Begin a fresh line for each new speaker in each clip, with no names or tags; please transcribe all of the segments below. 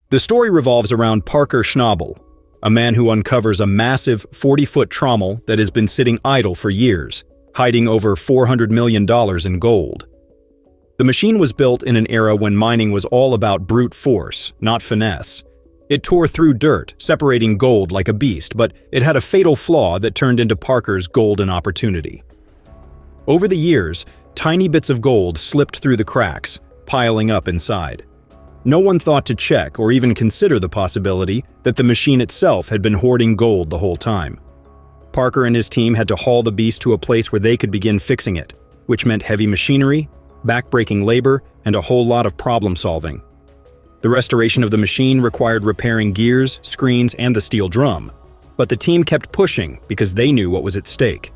The story revolves around Parker Schnabel, a man who uncovers a massive 40-foot trommel that has been sitting idle for years, hiding over $400 million in gold. The machine was built in an era when mining was all about brute force, not finesse. It tore through dirt, separating gold like a beast, but it had a fatal flaw that turned into Parker's golden opportunity. Over the years, tiny bits of gold slipped through the cracks, piling up inside. No one thought to check or even consider the possibility that the machine itself had been hoarding gold the whole time. Parker and his team had to haul the beast to a place where they could begin fixing it, which meant heavy machinery, backbreaking labor, and a whole lot of problem solving. The restoration of the machine required repairing gears, screens, and the steel drum, but the team kept pushing because they knew what was at stake.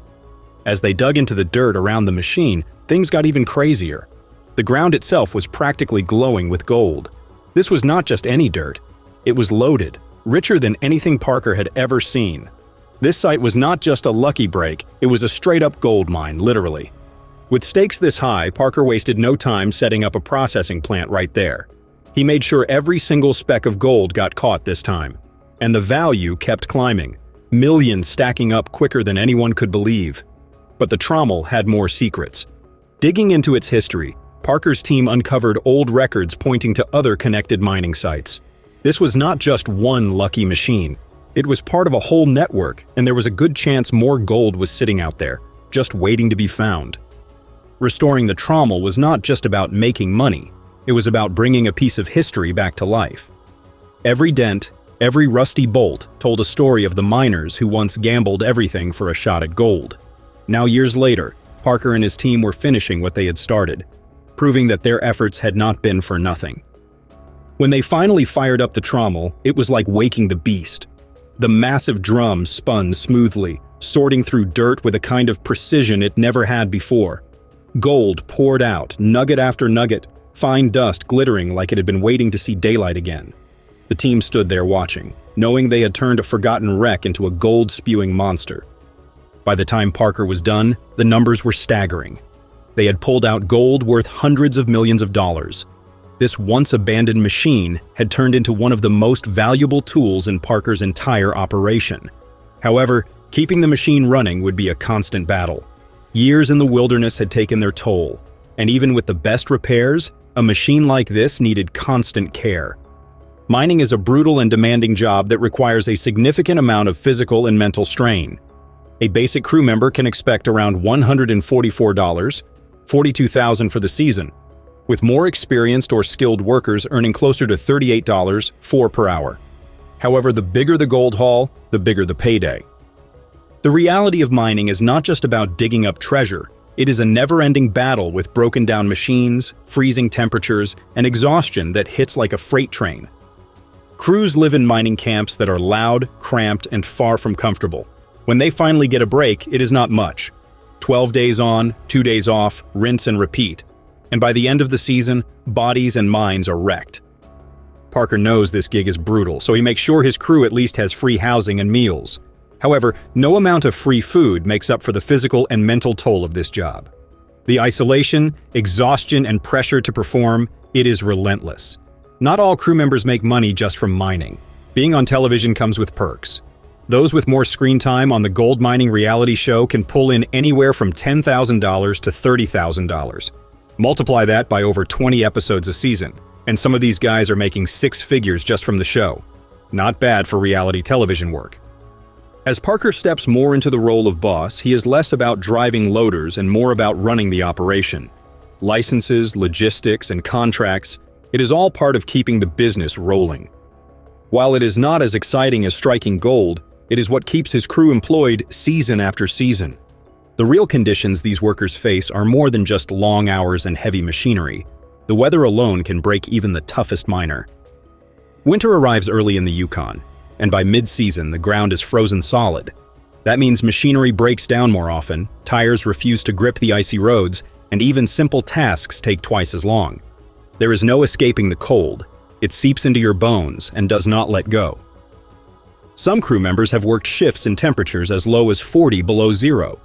As they dug into the dirt around the machine, things got even crazier. The ground itself was practically glowing with gold. This was not just any dirt. It was loaded, richer than anything Parker had ever seen. This site was not just a lucky break, it was a straight-up gold mine, literally. With stakes this high, Parker wasted no time setting up a processing plant right there. He made sure every single speck of gold got caught this time. And the value kept climbing, millions stacking up quicker than anyone could believe. But the trommel had more secrets. Digging into its history, Parker's team uncovered old records pointing to other connected mining sites. This was not just one lucky machine. It was part of a whole network, and there was a good chance more gold was sitting out there, just waiting to be found. Restoring the trommel was not just about making money. It was about bringing a piece of history back to life. Every dent, every rusty bolt told a story of the miners who once gambled everything for a shot at gold. Now, years later, Parker and his team were finishing what they had started, proving that their efforts had not been for nothing. When they finally fired up the trommel, it was like waking the beast. The massive drum spun smoothly, sorting through dirt with a kind of precision it never had before. Gold poured out, nugget after nugget, fine dust glittering like it had been waiting to see daylight again. The team stood there watching, knowing they had turned a forgotten wreck into a gold-spewing monster. By the time Parker was done, the numbers were staggering. They had pulled out gold worth hundreds of millions of dollars. This once-abandoned machine had turned into one of the most valuable tools in Parker's entire operation. However, keeping the machine running would be a constant battle. Years in the wilderness had taken their toll, and even with the best repairs, a machine like this needed constant care. Mining is a brutal and demanding job that requires a significant amount of physical and mental strain. A basic crew member can expect around $144, $42,000 for the season, with more experienced or skilled workers earning closer to $38 per hour. However, the bigger the gold haul, the bigger the payday. The reality of mining is not just about digging up treasure. It is a never-ending battle with broken-down machines, freezing temperatures, and exhaustion that hits like a freight train. Crews live in mining camps that are loud, cramped, and far from comfortable. When they finally get a break, it is not much. 12 days on, 2 days off, rinse and repeat. And by the end of the season, bodies and minds are wrecked. Parker knows this gig is brutal, so he makes sure his crew at least has free housing and meals. However, no amount of free food makes up for the physical and mental toll of this job. The isolation, exhaustion, and pressure to perform, it is relentless. Not all crew members make money just from mining. Being on television comes with perks. Those with more screen time on the gold mining reality show can pull in anywhere from $10,000 to $30,000. Multiply that by over 20 episodes a season, and some of these guys are making six figures just from the show. Not bad for reality television work. As Parker steps more into the role of boss, he is less about driving loaders and more about running the operation. Licenses, logistics, and contracts, it is all part of keeping the business rolling. While it is not as exciting as striking gold, it is what keeps his crew employed season after season. The real conditions these workers face are more than just long hours and heavy machinery. The weather alone can break even the toughest miner. Winter arrives early in the Yukon, and by mid-season, the ground is frozen solid. That means machinery breaks down more often, tires refuse to grip the icy roads, and even simple tasks take twice as long. There is no escaping the cold. It seeps into your bones and does not let go. Some crew members have worked shifts in temperatures as low as 40 below zero.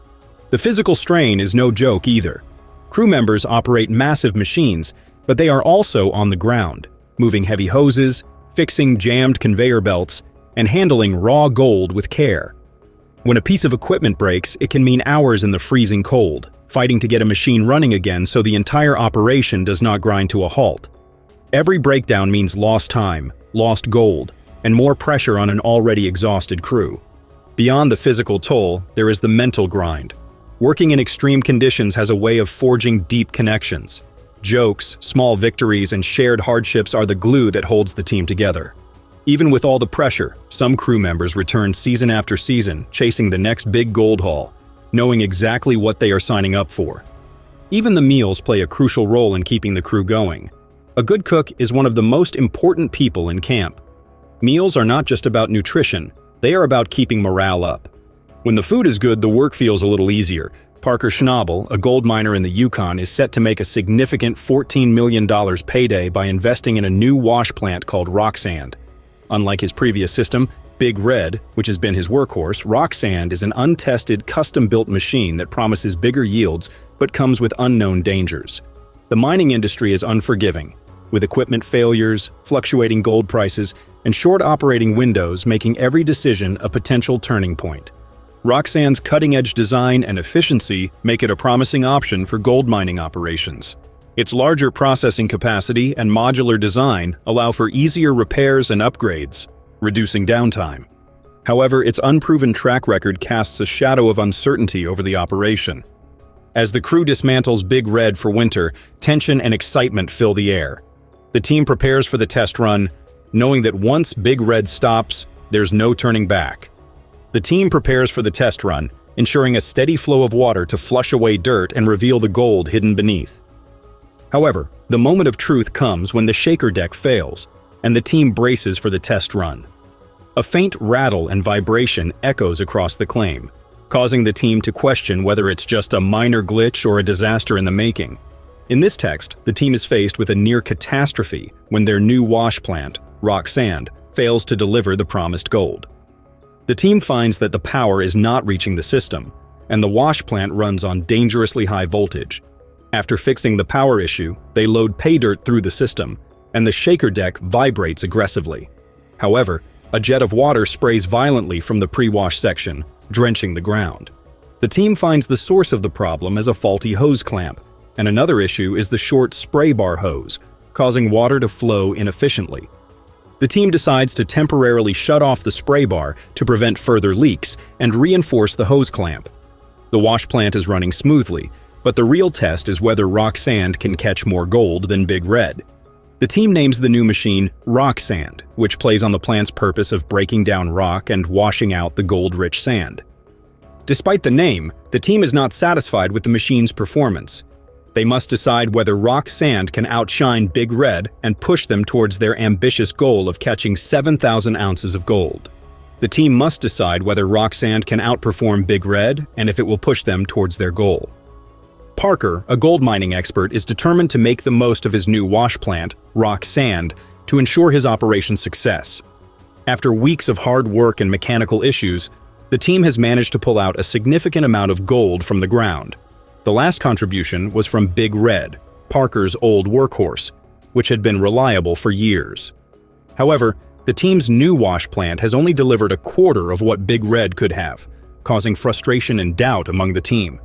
The physical strain is no joke either. Crew members operate massive machines, but they are also on the ground, moving heavy hoses, fixing jammed conveyor belts, and handling raw gold with care. When a piece of equipment breaks, it can mean hours in the freezing cold, fighting to get a machine running again so the entire operation does not grind to a halt. Every breakdown means lost time, lost gold, and more pressure on an already exhausted crew. Beyond the physical toll, there is the mental grind. Working in extreme conditions has a way of forging deep connections. Jokes, small victories, and shared hardships are the glue that holds the team together. Even with all the pressure, some crew members return season after season, chasing the next big gold haul, knowing exactly what they are signing up for. Even the meals play a crucial role in keeping the crew going. A good cook is one of the most important people in camp. Meals are not just about nutrition, they are about keeping morale up. When the food is good, the work feels a little easier. Parker Schnabel, a gold miner in the Yukon, is set to make a significant $14 million payday by investing in a new wash plant called rock sand. Unlike his previous system, Big Red, which has been his workhorse, rock sand is an untested, custom-built machine that promises bigger yields but comes with unknown dangers. The mining industry is unforgiving, with equipment failures, fluctuating gold prices, and short operating windows making every decision a potential turning point. Rock sand's cutting-edge design and efficiency make it a promising option for gold mining operations. Its larger processing capacity and modular design allow for easier repairs and upgrades, reducing downtime. However, its unproven track record casts a shadow of uncertainty over the operation. As the crew dismantles Big Red for winter, tension and excitement fill the air. The team prepares for the test run, knowing that once Big Red stops, there's no turning back. The team prepares for the test run, ensuring a steady flow of water to flush away dirt and reveal the gold hidden beneath. However, the moment of truth comes when the shaker deck fails, and the team braces for the test run. A faint rattle and vibration echoes across the claim, causing the team to question whether it's just a minor glitch or a disaster in the making. In this text, the team is faced with a near catastrophe when their new wash plant, rock sand, fails to deliver the promised gold. The team finds that the power is not reaching the system, and the wash plant runs on dangerously high voltage. After fixing the power issue, they load pay dirt through the system, and the shaker deck vibrates aggressively. However, a jet of water sprays violently from the pre-wash section, drenching the ground. The team finds the source of the problem as a faulty hose clamp, and another issue is the short spray bar hose, causing water to flow inefficiently. The team decides to temporarily shut off the spray bar to prevent further leaks and reinforce the hose clamp. The wash plant is running smoothly, but the real test is whether rock sand can catch more gold than Big Red. The team names the new machine Rock Sand, which plays on the plant's purpose of breaking down rock and washing out the gold-rich sand. Despite the name, the team is not satisfied with the machine's performance. They must decide whether rock sand can outshine Big Red and push them towards their ambitious goal of catching 7,000 ounces of gold. The team must decide whether rock sand can outperform Big Red and if it will push them towards their goal. Parker, a gold mining expert, is determined to make the most of his new wash plant, rock sand, to ensure his operation's success. After weeks of hard work and mechanical issues, the team has managed to pull out a significant amount of gold from the ground. The last contribution was from Big Red, Parker's old workhorse, which had been reliable for years. However, the team's new wash plant has only delivered a quarter of what Big Red could have, causing frustration and doubt among the team.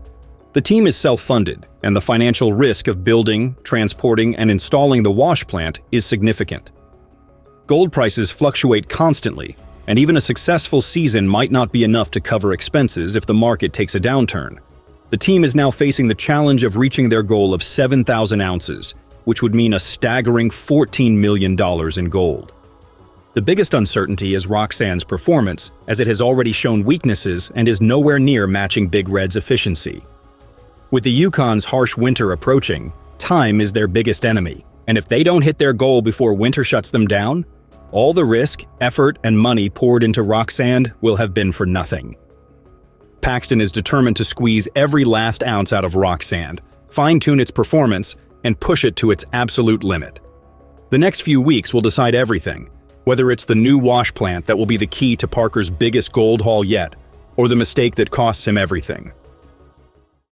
The team is self-funded, and the financial risk of building, transporting, and installing the wash plant is significant. Gold prices fluctuate constantly, and even a successful season might not be enough to cover expenses if the market takes a downturn. The team is now facing the challenge of reaching their goal of 7,000 ounces, which would mean a staggering $14 million in gold. The biggest uncertainty is rock sand's performance, as it has already shown weaknesses and is nowhere near matching Big Red's efficiency. With the Yukon's harsh winter approaching, time is their biggest enemy, and if they don't hit their goal before winter shuts them down, all the risk, effort, and money poured into rock sand will have been for nothing. Paxton is determined to squeeze every last ounce out of rock sand, fine-tune its performance, and push it to its absolute limit. The next few weeks will decide everything, whether it's the new wash plant that will be the key to Parker's biggest gold haul yet, or the mistake that costs him everything.